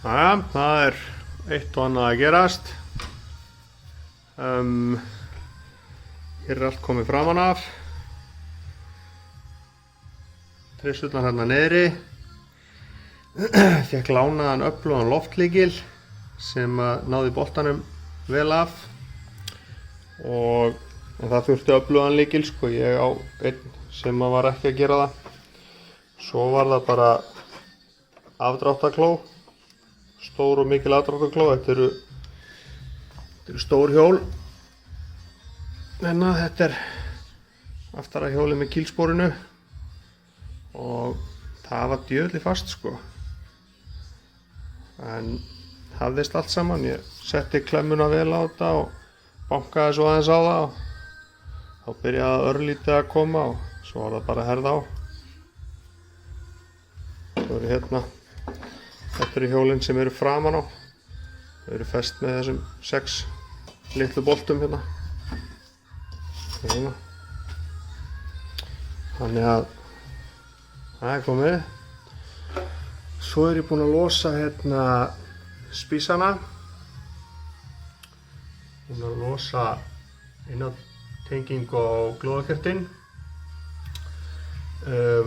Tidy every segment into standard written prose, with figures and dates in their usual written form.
Jæja, það eitt og annað að gerast. Hér allt komið framan af. Trissurnar hérna niðri. Fékk lánaðan öflugan loftlykil sem náði boltanum vel af. En það þurfti öflugan lykil, sko. Ég á einn sem var ekki að gera það. Svo var það bara afdráttarkló. Stór og mikil afdráttarkló. Þetta eru stór hjól. Þetta aftara hjólið með kýlsporinu og það var djöfulli fast, sko. En hafðist allt saman. Ég setti klemmuna vel á þetta og bankaði svo aðeins á það og þá byrjaði örlítið að koma og svo var það bara að herða á. Svo eru hérna. Þetta eru hjólin sem eru framan á. Þau eru fest með þessum 6 litlu boltum hérna. Þannig að það er komið. Svo er ég búinn að losa hérna spísana. Búinn að losa innantengingu á glóðakertin.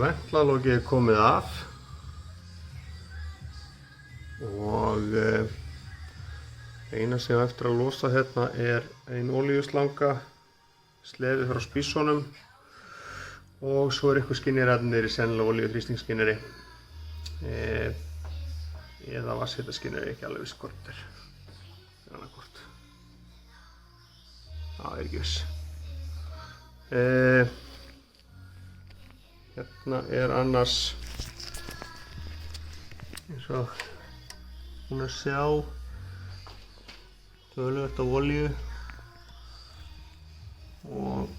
Ventlalokið er komið af. Og eina sem ég á eftir að losa hérna er ein olíuslanga, slefi frá spísunum og svo er eitthvað skinnirarnir í sennilega olíuþrýstingsskinneri eða vatnshitaskinneri, ekki alveg viss hvort er annarkvort. Það er ekki viss. Hérna er annars eins og hún að sjá töluvert af olíu og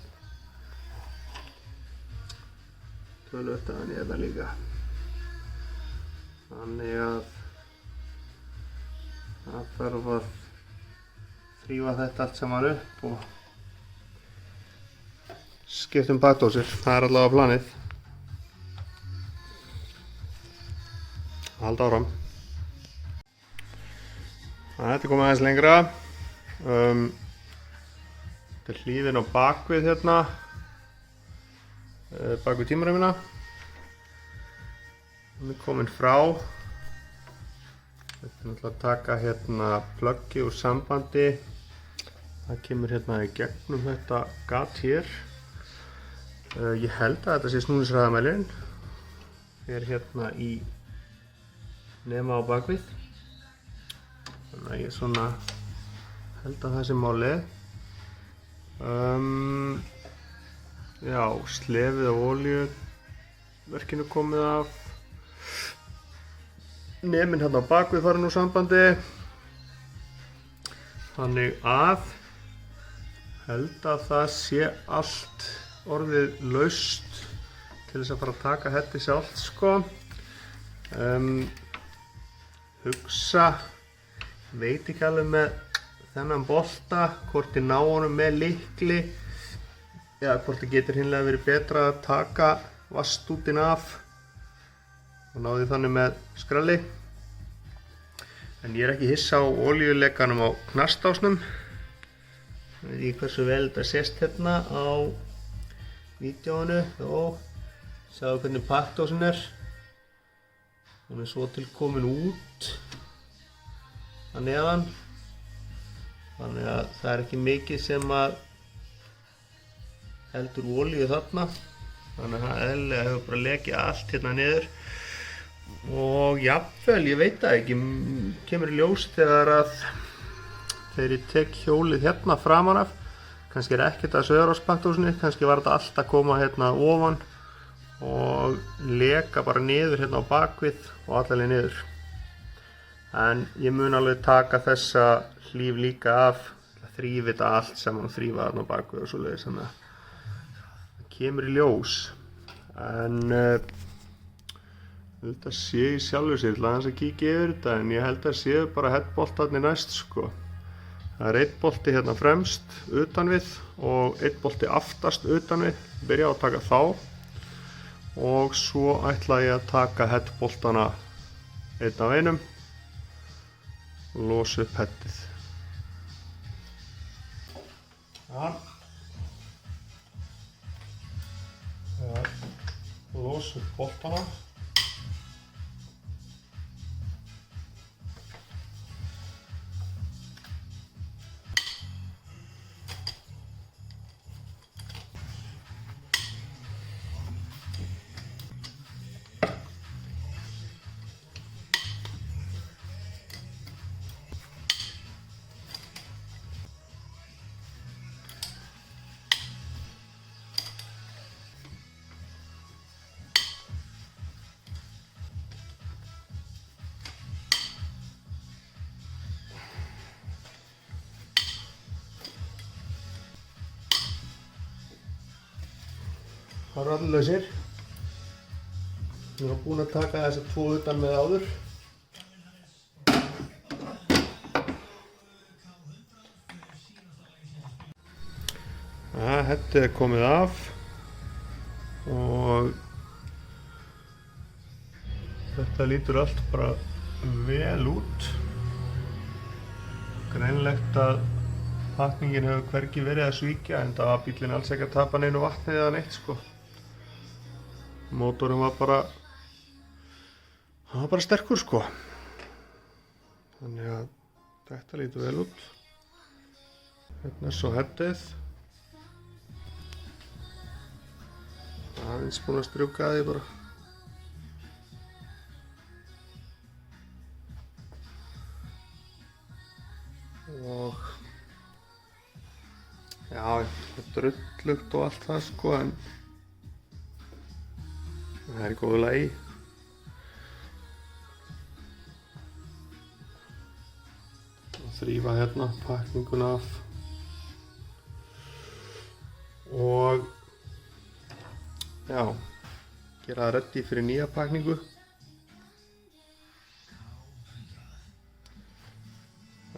töluvert af henni hérna líka. Þannig að það þarf að þrífa þetta allt saman upp og skipta bakdósir. Það er allavega planið. Halda áfram. Þetta er komið aðeins lengra. Þetta er hlífin á bakvið hérna. Bakvið tímarömmina. Hún er komin frá. Þetta er náttúrulega að taka hérna pluggi úr sambandi. Það kemur hérna í gegnum þetta gat hér. Ég held að þetta sé snúningshraðamælirinn. Er hérna í nema á bakvið. Þannig að ég svona held að það sé málið. Já, slefið af olíu verkinu komið af. Neminn hérna á bakvið farin úr sambandi. Þannig að held að það sé allt orðið laust til þess að fara að taka hetti sjálft, sko. Hugsa, veit ekki alveg með þennan bolta hvort ég ná honum með lykli eða hvort það getur hreinlega verið betra að taka vastútin af og ná því þannig með skralli. En ég er ekki hissa á olíulekanum á knastásnum. Ég veit ekki hversu vel þetta sést hérna á vídeóinu. Sjáðu hvernig pakkdósin er. Hún er svo til komin út að neðan. Þannig að það er ekki mikið sem að heldur olíu þarna. Þannig að eðlilega hefur bara lekið allt hérna niður. Og jafnvel, ég veit það ekki, kemur í ljós þegar ég tek hjólið hérna framan af. Kannski er ekkert að sögur á spakkdósinni, kannski var þetta allt að koma hérna ofan og leka bara niður hérna á bakvið og allavega niður. En ég mun alveg taka þessa hlíf líka af, þrífa þetta allt saman og þrífa þarna á bakvið og svoleiðis, þannig að það kemur í ljós. En þetta sé í sjálfu sér, ég ætla aðeins að kíkja yfir þetta, en ég held að séu bara headboltarnir næst, sko. Það er einn bolti hérna fremst utan við og einn bolti aftast utan við. Byrja á að taka þá. Og svo ætla ég að taka headboltana einn af einum og losa upp headið. Losa upp boltana. Það eru allir lausir. Ég var búinn að taka þessa 2 utan með áður. Headið er komið af og þetta lítur allt bara vel út. Greinlegt að pakningin hefur hvergi verið að svíkja, en það var bíllinn alls ekki að tapa neinu vatni eða neitt sko. Mótorinn var bara sterkur sko. Þannig að þetta lítur vel út. Hérna er svo headið. Aðeins búinn að strjúka því bara. Og já, þetta er drullugt og allt það sko, en það er í góðu lagi. Þrífa hérna pakninguna af og já, gera það ready fyrir nýja pakningu.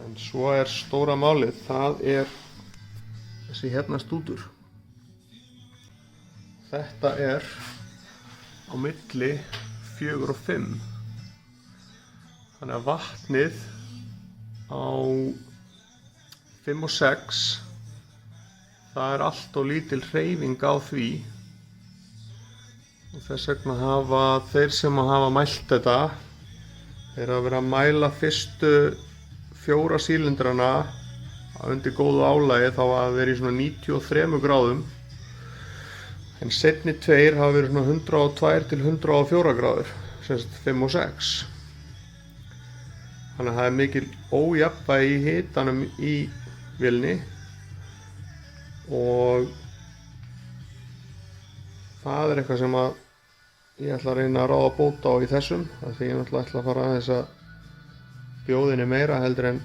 En svo er stóra málið, það er þessi hérna stútur. Þetta er á milli 4 og 5. Þannig að vatnið á 5 og 6, það er allt of lítil hreyfing á því. Og þess vegna hafa þeir sem hafa mælt þetta, þeir hafa verið að mæla fyrstu 4 sílindrana undir góðu álagi, þá hafa verið í svona 93 gráðum. En seinni 2 hafa verið svona 102 til 104 gráður, sem sagt 5 og 6. Þannig að það er mikil ójafnvægi í hitanum í vélni og það er eitthvað sem að ég ætla að reyna að ráða bóta á í þessum, af því ég náttúrulega ætla að fara aðeins að bjóða henni meira heldur en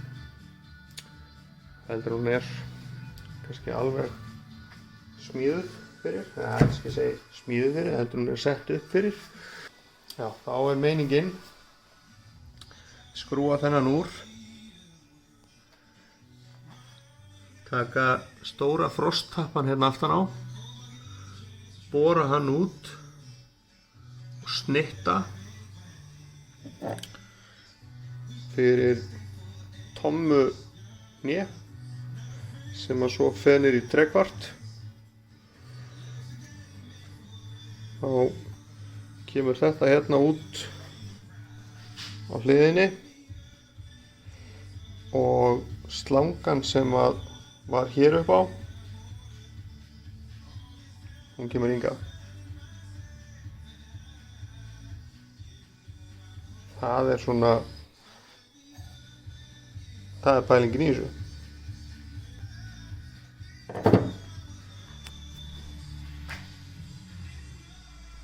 hún er kannski alveg smíðuð fyrir, eða kannski segi smíðuð fyrir, heldur hún er sett upp fyrir. Já, þá er meiningin skrúa þennan úr, taka stóra frosttappan hérna aftan á, bora hann út og snitta fyrir tommu hné sem að svo fer niður í 3/4. Þá kemur þetta hérna út á hliðinni og slangan sem að var hér upp á, hún kemur hingað. Það er svona, það er pælingin í þessu.